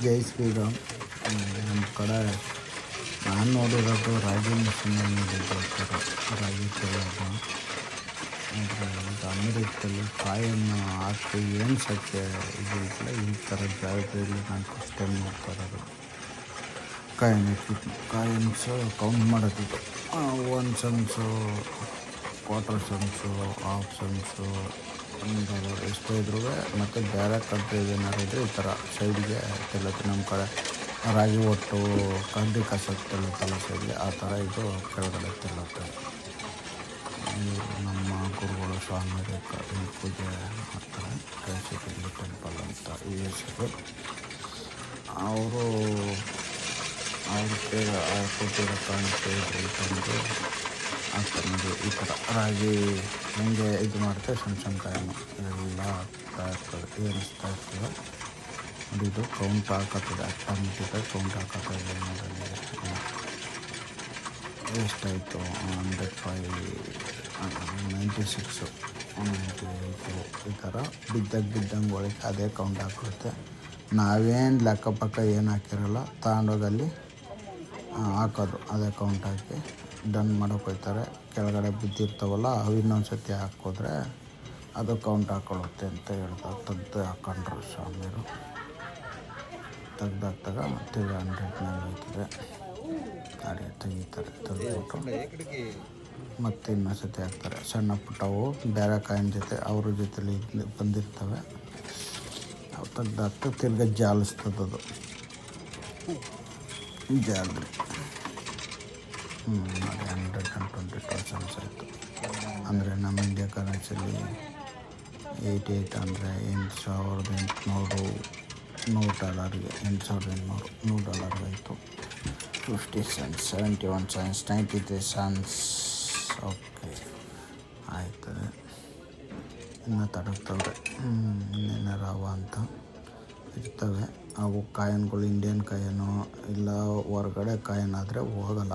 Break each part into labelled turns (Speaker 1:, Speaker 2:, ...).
Speaker 1: ಜೈ ಶ್ರೀರಾಮ್. ನಮ್ಮ ಕಡೆ ನಾನು ನೋಡಿರೋದು ರಾಗಿ ಮಿಷಿನಲ್ಲಿ ನೋಡಿದ್ದು ರಾಗಿ ತೊಳೆಯೋದು. ಆದರೆ ಈಗ ಅಮೆರಿಕದಲ್ಲಿ ಕಾಯನ್ನು ಹಾಕಿ ಏನು ಸತ್ಯ ಇದು ಇಲ್ಲ, ಈ ಥರ ಜಾಗದಲ್ಲಿ ನಾನು ಫಸ್ಟ್ ಟೈಮ್ ನೋಡ್ತಾ ಇರೋದು. ಕಾಯನ್ನು ಕೌಂಟ್ ಮಾಡೋದಿತ್ತು. 1 sense, quarter sense, half sense, ಎಷ್ಟೇ ಇದ್ರೂ. ಮತ್ತು ಬೇರೆ ಕಂಟ್ರಿಗೆ ಏನಾರು ಇದ್ದರೆ ಈ ಥರ ಸೈಡ್ಗೆ ತೆಲ್ಲುತ್ತೆ. ನಮ್ಮ ಕಡೆ ರಾಗಿ ಒಟ್ಟು ಕಂದಿ ಕಸ ತೆಲ್ಲುತ್ತಲ್ಲ ಸೈಡ್ಗೆ, ಆ ಥರ ಇದು ಕೆಳಗಡೆ ತೆಲ್ಲುತ್ತೆ. ನಮ್ಮ ಗುರುಗಳು ಸ್ವಾಮಿ ಪೂಜೆ ಮಾಡ್ತಾರೆ. ಕೈಸಿಕಲ್ಲಿ ಟೆಂಪಲ್ ಅಂತ ಈ ಹೆಸರು. ಅವರು ಕೊಟ್ಟಿರೋ ಕಾಣಿಕೆ ತಂದು ಹಾಕ್ತಾರೆ. ಈ ಥರ ರಾಗಿ ಹೆಂಗೆ ಇದು ಮಾಡ್ತಾರೆ, ಸಣ್ಣ ಕಾಯನ್ನು ಎಲ್ಲ ಹಾಕ್ತಾ ಇರ್ತದೆ, ಏನಿಸ್ತಾ ಇರ್ತದೆ. ನೋಡಿ, ಇದು ಕೌಂಟ್ ಹಾಕತ್ತದೆ, ಆಟೋಮೆಟಿಕಾಗಿ ಕೌಂಟ್ ಹಾಕತ್ತದೆ. ಎಷ್ಟಾಯಿತು? 96, 98 ಈ ಥರ ಬಿದ್ದಂಗೆ ಒಳಗೆ ಅದೇ ಕೌಂಟ್ ಹಾಕಿರುತ್ತೆ. ನಾವೇನು ಲೆಕ್ಕ ಪಕ್ಕ ಏನು ಹಾಕಿರಲ್ಲ, ತಗೊಂಡೋಗಿ ಅಲ್ಲಿ ಹಾಕೋದು. ಅದೇ ಕೌಂಟ್ ಹಾಕಿ ಡನ್ ಮಾಡೋಕೆ ಹೋಗ್ತಾರೆ. ಕೆಳಗಡೆ ಬಿದ್ದಿರ್ತಾವಲ್ಲ, ಅವು ಇನ್ನೊಂದು ಸತಿ ಹಾಕಿದ್ರೆ ಅದು ಕೌಂಟ್ ಹಾಕೊಳ್ಳುತ್ತೆ ಅಂತ ಹೇಳ್ತಾರೆ. ತೆಗ್ದು ಹಾಕೊಂಡ್ರು ಸ್ವಾಮಿಯರು. ತೆಗ್ದಾಕ್ದಾಗ ಮತ್ತೆ 100 ಹೋಯ್ತದೆ. ಅದೇ ತೆಗಿತಾರೆ. ತೆಗೆದ್ಬಿಟ್ಟು ಮತ್ತೆ ಇನ್ನೊಂದು ಸತಿ ಹಾಕ್ತಾರೆ. ಸಣ್ಣ ಪುಟ್ಟವು ಬೇರೆ ಕಾಯಿನ ಜೊತೆ ಅವ್ರ ಜೊತೆಲಿ ಬಂದಿರ್ತವೆ. ಅವು ತೆಗ್ದಾಕ್ತಾ ತಿರ್ಗಿ ಜಾಲಿಸ್ತದದು. ಜಾಲ್ರಿ ನೋಡಿ, 122 ಸೆನ್ಸ್ ಆಯಿತು. ಅಂದರೆ ನಮ್ಮ ಇಂಡಿಯಾ ಕರೆನ್ಸಿಲಿ 88 ಅಂದರೆ $8,800, $100ಗೆ $8,800 ಆಯಿತು. 50 cents, 71 cents, 93 cents. ಓಕೆ, ಆಯ್ತದೆ. ಇನ್ನು ತಡಗ್ತವ್ರೆ. ಇನ್ನೇನಾರವ ಅಂತ ಇರ್ತವೆ. ಅವು ಕಾಯಿನ್ಗಳು ಇಂಡಿಯನ್ ಕಾಯಿನು ಇಲ್ಲ ಹೊರಗಡೆ ಕಾಯಿನಾದರೆ ಹೋಗಲ್ಲ.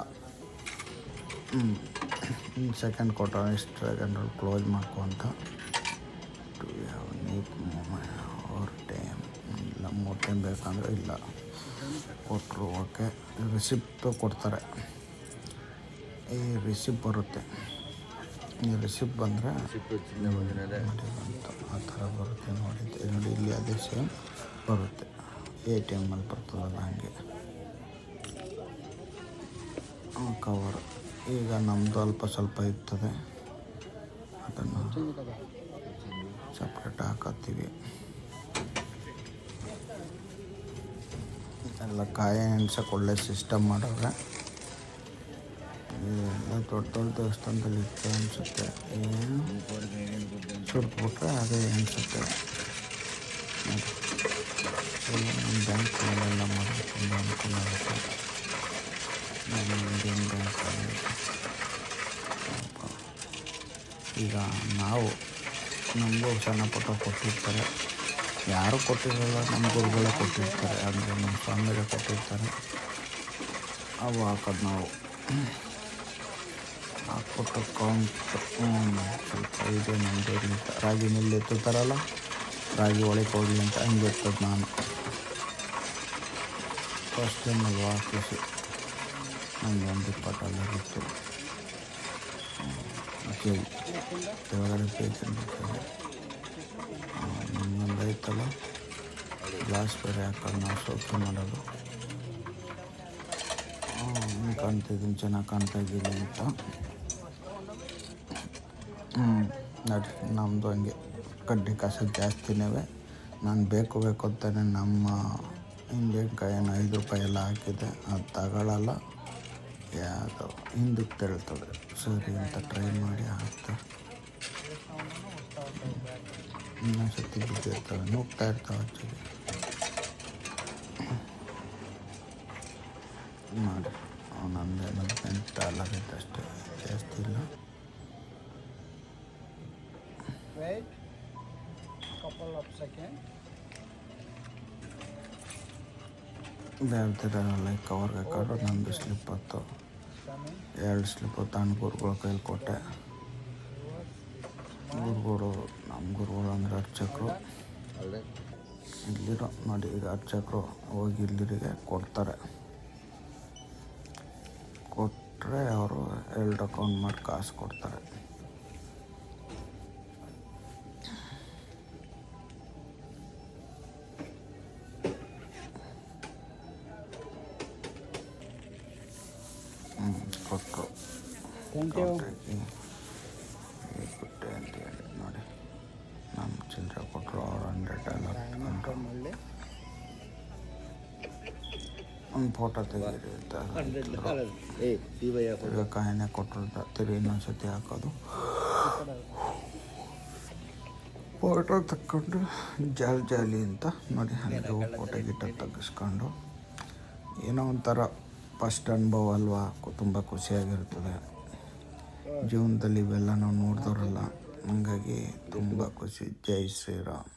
Speaker 1: ಸೆಕೆಂಡ್ ಕೊಟ್ಟರೆ ಇಷ್ಟು ಸೆಕೆಂಡಲ್ಲಿ ಕ್ಲೋಸ್ ಮಾಡ್ಕೊ ಅಂತ. ಅವ್ರ ಟೈಮ್ ಇಲ್ಲ, 3 ಟೈಮ್ ಬೇಕಂದರೆ ಇಲ್ಲ ಕೊಟ್ಟರು ಓಕೆ. ರಿಸಿಪ್ಟು ಕೊಡ್ತಾರೆ. ಈ ರಿಸಿಪ್ಟ್ ಬರುತ್ತೆ. ಈ ರಿಸಿಪ್ಟ್ ಬಂದರೆ ಆ ಥರ ಬರುತ್ತೆ. ನೋಡಿ ಇಲ್ಲಿ ಅದೇ ಸೇಮ್ ಬರುತ್ತೆ. ATMಲ್ಲಿ ಬರ್ತದಲ್ಲ ಹಾಗೆ ಕವರ್. ಈಗ ನಮ್ಮದು ಅಲ್ಪ ಸ್ವಲ್ಪ ಇರ್ತದೆ, ಅದನ್ನು ಸಪ್ರೇಟ್ ಹಾಕತ್ತೀವಿ. ಎಲ್ಲ ಕಾಯಿ ಎಣ್ಸಕ್ಕೆ ಒಳ್ಳೆ ಸಿಸ್ಟಮ್ ಮಾಡವ್ರೆ. ಎಲ್ಲ ದೊಡ್ಡ ದೇವಸ್ಥಾನದಲ್ಲಿ ಇರ್ತದೆ ಅನಿಸುತ್ತೆ. ಸುಟ್ಬಿಟ್ರೆ ಅದೇ ಅನಿಸುತ್ತೆ. ನಮ್ಮ ಬ್ಯಾಂಕ್ಗಳೆಲ್ಲ ಮಾಡೋದು ತುಂಬ ಅನುಕೂಲ ಆಗುತ್ತೆ. ನಮ್ಮ ಇಂಡಿಯನ್ ಬ್ಯಾಂಕಲ್ಲಿ ಈಗ ನಮಗೂ ಸಣ್ಣ ಪುಟ್ಟ ಕೊಟ್ಟಿರ್ತಾರೆ. ಯಾರು ಕೊಟ್ಟಿರಲ್ಲ, ನಮ್ಮ ಗುರುಗಳೇ ಕೊಟ್ಟಿರ್ತಾರೆ. ಅಂದರೆ ನಮ್ಮ ಸ್ವಾಮಿಗಳೇ ಕೊಟ್ಟಿರ್ತಾರೆ. ಅವು ಹಾಕೋದು ನಾವು ಹಾಕ್ಬಿಟ್ಟು ಕೌಂಟ್ ಸ್ವಲ್ಪ ಇದೆ. ನಮ್ಮದು ರಾಗಿ ಮಿಲ್ ಎತ್ತುತ್ತಾರಲ್ಲ, ರಾಗಿ ಒಳಗೆ ಹೋಗಲಿ ಅಂತ ಹಂಗೆ ಎತ್ತದು ನಾನು. ಫಸ್ಟ್ ಟೈಮ್ ಅಲ್ವಾ ಖುಷಿ. ನನಗೆ ಒಂದು $20 ಇತ್ತು. ಕೆಳಗಡೆ ಪೇಜ್ ನಮ್ಮೊಂದು ಐತಲ್ಲ, ಗ್ಲಾಸ್ ಬೇರೆ ಹಾಕೋದು ನಾವು ಸೋಕೆ ಮಾಡೋದು. ಕಾಣ್ತಾಯಿದ್ದೀನಿ, ಚೆನ್ನಾಗಿ ಕಾಣ್ತಾಯಿದ್ದೀನಿ ಅಂತ. ನೋಡಿ, ನಮ್ಮದು ಹಂಗೆ ಕಡ್ಡಿ ಕಾಸು ಜಾಸ್ತಿನೇ. ನಾನು ಬೇಕು ಅಂತಾನೆ ನಮ್ಮ ಇಂಡಿಯನ್ ಕಾಯಿನ $5 ಎಲ್ಲ ಹಾಕಿದೆ. ಅದು ತಗೊಳ್ಳಲ್ಲ, ಯಾವುದೋ ಹಿಂದಕ್ಕೆ ತೆಳ್ತದೆ. ಸರಿ ಅಂತ ಟ್ರೈ ಮಾಡಿ ಹಾಕ್ತಾರೆ. ಇನ್ನೊಂದು ಸತಿ ಬಿದ್ದಿರ್ತವೆ, ನುಗ್ತಾ ಇರ್ತವೆ ಆ್ಯಕ್ಚುಲಿ. ಮಾಡಿ ನಮ್ಮದು $8 ಐತೆ ಅಷ್ಟೇ, ಜಾಸ್ತಿ ಇಲ್ಲ. ಬೇರೆ ಕವರ್ಗೆ ಹಾಕೊಂಡು ನಮ್ಮದು ಸ್ಲಿಪ್ ಹತ್ತು 2 ಸ್ಲಿಪ್ಪು ತಗೊಂಡು ಗುರುಗಳ ಕೈಲಿ ಕೊಟ್ಟೆ. ಗುರುಗಳು ನಮ್ಮ ಗುರುಗಳು ಅಂದರೆ ಅರ್ಚಕರು. ಇಲ್ಲಿರೋ ನೋಡಿ, ಈಗ ಅರ್ಚಕರು ಹೋಗಿ ಇಲ್ಲಿರಿಗೆ ಕೊಡ್ತಾರೆ. ಕೊಟ್ಟರೆ ಅವರು 2 ಅಕೌಂಟ್ ಮಾಡಿ ಕಾಸು ಕೊಡ್ತಾರೆ. ಕೊಟ್ಟರು ಕೊಟ್ಟೆ ಅಂತೇಳಿ ನೋಡಿ, ನಮ್ಮ ಚಿಲ್ಲರೆ ಕೊಟ್ಟರು. ಅವ್ರು $100 ಒಂದು ಫೋಟೋ ತೆಗೀರಿ ಅಂತ ಈಗ ಕಾಯಿನೆ ಕೊಟ್ಟರು. ತಿರುಗಿ ಇನ್ನೊಂದ್ಸತಿ ಹಾಕೋದು, ಫೋಟೋ ತಕ್ಕೊಂಡು ಜಾಲಿ ಅಂತ ನೋಡಿ. ಅಲ್ಲಿಗೆ ಹೋಗಿ ಫೋಟೋ ಗಿಟ್ಟ ತೆಗಿಸ್ಕೊಂಡು ಏನೋ ಒಂಥರ ಫಸ್ಟ್ ಅನುಭವ ಅಲ್ವಾ, ತುಂಬ ಖುಷಿಯಾಗಿರ್ತದೆ. ಜೀವನದಲ್ಲಿ ಇವೆಲ್ಲ ನಾವು ನೋಡಿದವರಲ್ಲ, ಹಾಗಾಗಿ ತುಂಬ ಖುಷಿ. ಜೈ ಶ್ರೀರಾಮ್.